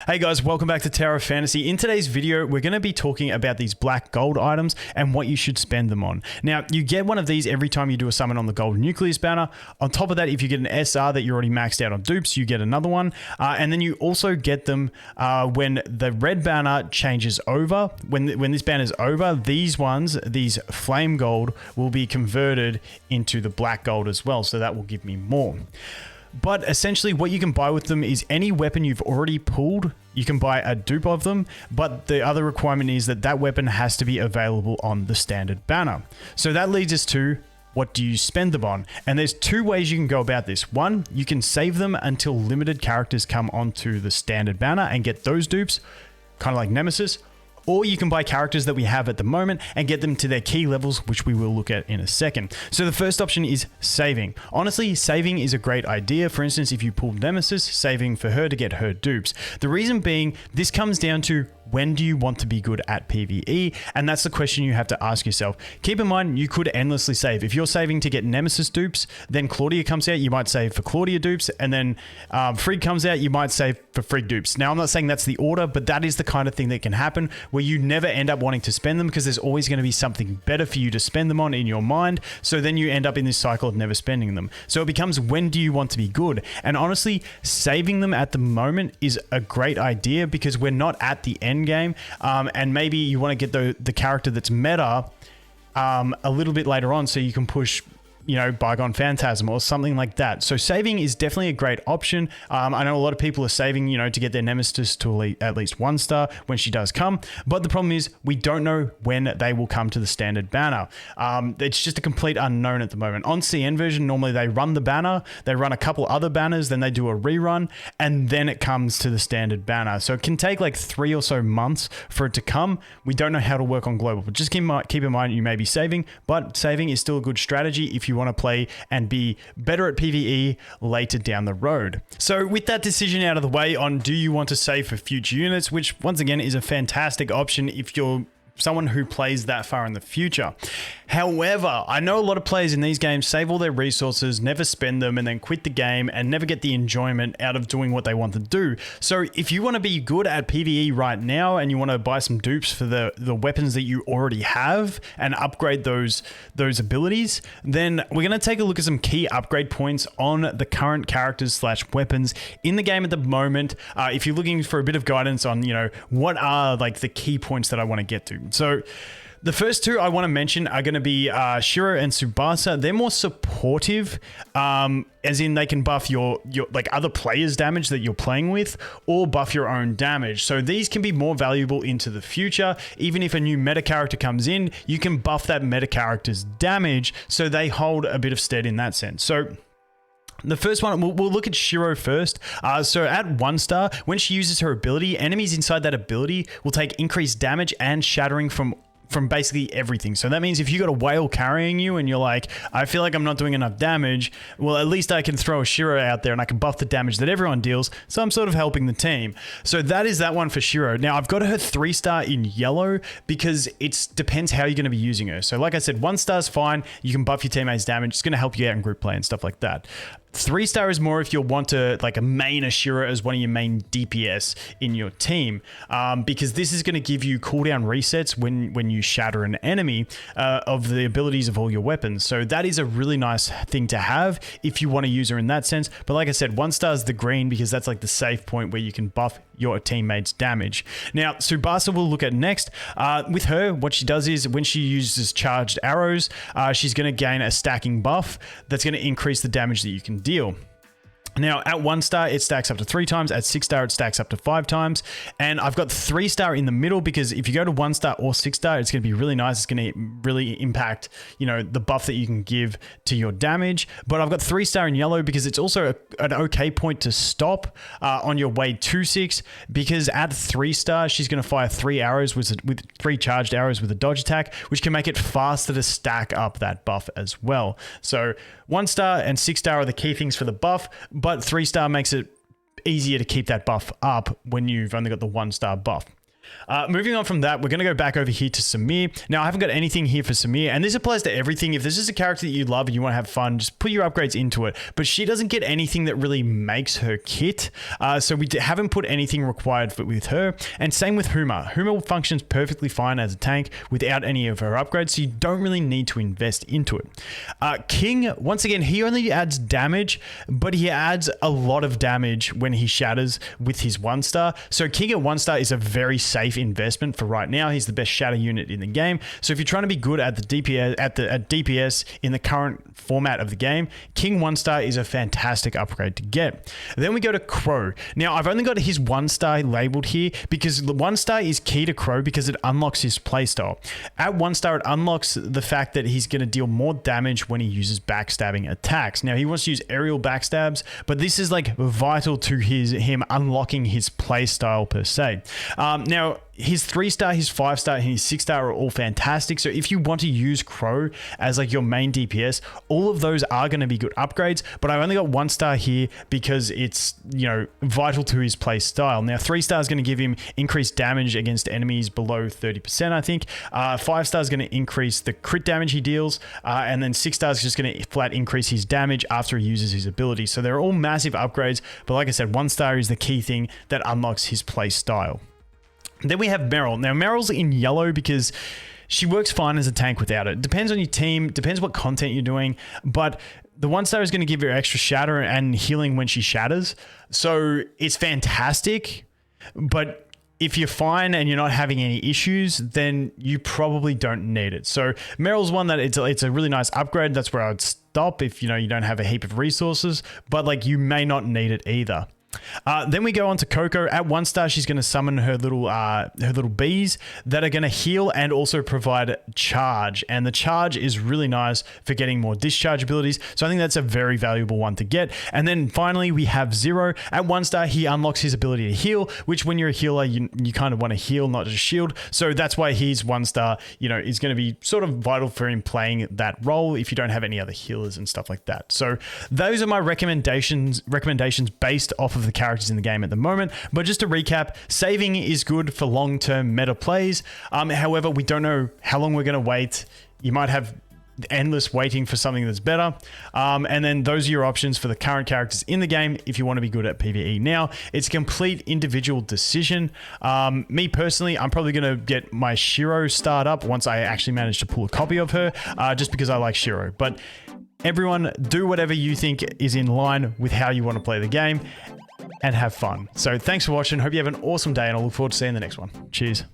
Hey guys, welcome back to Tower of Fantasy. In today's video, we're going to be talking about these black gold items and what you should spend them on. Now, you get one of these every time you do a summon on the gold nucleus banner. On top of that, if you get an SR that you're already maxed out on dupes, you get another one. And then you also get them when the red banner changes over. When this banner is over, these ones, these flame gold, will be converted into the black gold as well. So that will give me more. But essentially what you can buy with them is any weapon you've already pulled, you can buy a dupe of them, but the other requirement is that that weapon has to be available on the standard banner. So that leads us to, what do you spend them on? And there's two ways you can go about this. One, you can save them until limited characters come onto the standard banner and get those dupes, kind of like Nemesis. Or you can buy characters that we have at the moment and get them to their key levels, which we will look at in a second. So the first option is saving. Honestly, saving is a great idea. For instance, if you pulled Nemesis, saving for her to get her dupes. The reason being, this comes down to when do you want to be good at PvE? And that's the question you have to ask yourself. Keep in mind, you could endlessly save. If you're saving to get Nemesis dupes, then Claudia comes out, you might save for Claudia dupes, and then Frigg comes out, you might save for Frigg dupes. Now, I'm not saying that's the order, but that is the kind of thing that can happen where you never end up wanting to spend them because there's always going to be something better for you to spend them on in your mind. So then you end up in this cycle of never spending them. So it becomes, when do you want to be good? And honestly, saving them at the moment is a great idea because we're not at the end game, and maybe you want to get the character that's meta a little bit later on so you can push, you know, Bygone Phantasm or something like that. So saving is definitely a great option. I know a lot of people are saving, you know, to get their Nemesis to at least 1 star when she does come. But the problem is we don't know when they will come to the standard banner. It's just a complete unknown at the moment. On CN version, normally they run the banner, they run a couple other banners, then they do a rerun, and then it comes to the standard banner. So it can take like 3 or so months for it to come. We don't know how to work on global, but just keep in mind you may be saving, but saving is still a good strategy if you want to play and be better at PvE later down the road. So with that decision out of the way on do you want to save for future units, which once again is a fantastic option if you're someone who plays that far in the future. However, I know a lot of players in these games save all their resources, never spend them, and then quit the game and never get the enjoyment out of doing what they want to do. So if you want to be good at PvE right now and you want to buy some dupes for the weapons that you already have and upgrade those abilities, then we're going to take a look at some key upgrade points on the current characters / weapons in the game at the moment. If you're looking for a bit of guidance on, you know, what are like the key points that I want to get to. So the first two I want to mention are going to be Shiro and Tsubasa. They're more supportive, as in they can buff your like other players' damage that you're playing with, or buff your own damage. So these can be more valuable into the future. Even if a new meta character comes in, you can buff that meta character's damage, so they hold a bit of stead in that sense. So the first one, we'll look at Shiro first. So at 1 star, when she uses her ability, enemies inside that ability will take increased damage and shattering from basically everything. So that means if you got a whale carrying you and you're like, I feel like I'm not doing enough damage, well, at least I can throw a Shiro out there and I can buff the damage that everyone deals. So I'm sort of helping the team. So that is that one for Shiro. Now I've got her 3 star in yellow because it depends how you're going to be using her. So like I said, 1 star is fine. You can buff your teammates' damage. It's going to help you out in group play and stuff like that. 3 star is more if you want to like a main Ashura as one of your main DPS in your team, because this is going to give you cooldown resets when you shatter an enemy of the abilities of all your weapons. So that is a really nice thing to have if you want to use her in that sense. But like I said, 1 star is the green because that's like the safe point where you can buff your teammates' damage. Now, Tsubasa we'll look at next. With her, what she does is when she uses charged arrows, she's going to gain a stacking buff that's going to increase the damage that you can deal. Now, at 1 star, it stacks up to 3 times. At 6 star, it stacks up to 5 times. And I've got 3 star in the middle because if you go to 1 star or 6 star, it's going to be really nice. It's going to really impact, you know, the buff that you can give to your damage. But I've got 3 star in yellow because it's also an okay point to stop on your way to 6, because at 3 star, she's going to fire 3 arrows with 3 charged arrows with a dodge attack, which can make it faster to stack up that buff as well. So 1 star and 6 star are the key things for the buff, but 3 star makes it easier to keep that buff up when you've only got the 1 star buff. Moving on from that, we're going to go back over here to Samir. Now, I haven't got anything here for Samir, and this applies to everything. If this is a character that you love and you want to have fun, just put your upgrades into it. But she doesn't get anything that really makes her kit, so we haven't put anything required with her. And same with Huma. Huma functions perfectly fine as a tank without any of her upgrades, so you don't really need to invest into it. King, once again, he only adds damage, but he adds a lot of damage when he shatters with his 1-star. So King at 1-star is a very safe investment for right now. He's the best shatter unit in the game. So if you're trying to be good at the DPS at DPS in the current format of the game, King 1-star is a fantastic upgrade to get. Then we go to Crow. Now I've only got his 1-star labeled here because the 1-star is key to Crow because it unlocks his playstyle. At 1-star, it unlocks the fact that he's going to deal more damage when he uses backstabbing attacks. Now he wants to use aerial backstabs, but this is like vital to him unlocking his playstyle per se. Now his 3-star, his 5-star, and his 6-star are all fantastic. So if you want to use Crow as like your main DPS, all of those are going to be good upgrades. But I only got 1-star here because it's, you know, vital to his play style. Now 3-star is going to give him increased damage against enemies below 30%, I think. 5-star is going to increase the crit damage he deals, and then 6-star is just going to flat increase his damage after he uses his ability. So they're all massive upgrades. But like I said, 1-star is the key thing that unlocks his play style. Then we have Meryl. Now, Meryl's in yellow because she works fine as a tank without it. Depends on your team, depends what content you're doing, but the 1-star is going to give her extra shatter and healing when she shatters. So it's fantastic, but if you're fine and you're not having any issues, then you probably don't need it. So Meryl's one that it's a really nice upgrade. That's where I would stop if, you know, you don't have a heap of resources, but like you may not need it either. Then we go on to Coco. At 1-star, she's going to summon her little bees that are going to heal and also provide charge. And the charge is really nice for getting more discharge abilities. So I think that's a very valuable one to get. And then finally, we have Zero. At 1-star, he unlocks his ability to heal, which when you're a healer, you kind of want to heal, not just shield. So that's why he's 1-star, you know, is going to be sort of vital for him playing that role if you don't have any other healers and stuff like that. So those are my recommendations based off of the characters in the game at the moment. But just to recap, saving is good for long-term meta plays. However, we don't know how long we're going to wait. You might have endless waiting for something that's better. And then those are your options for the current characters in the game if you want to be good at PvE. Now, it's a complete individual decision. Me personally, I'm probably going to get my Shiro start up once I actually manage to pull a copy of her, just because I like Shiro. But everyone, do whatever you think is in line with how you want to play the game and have fun. So thanks for watching. Hope you have an awesome day, and I look forward to seeing the next one. Cheers.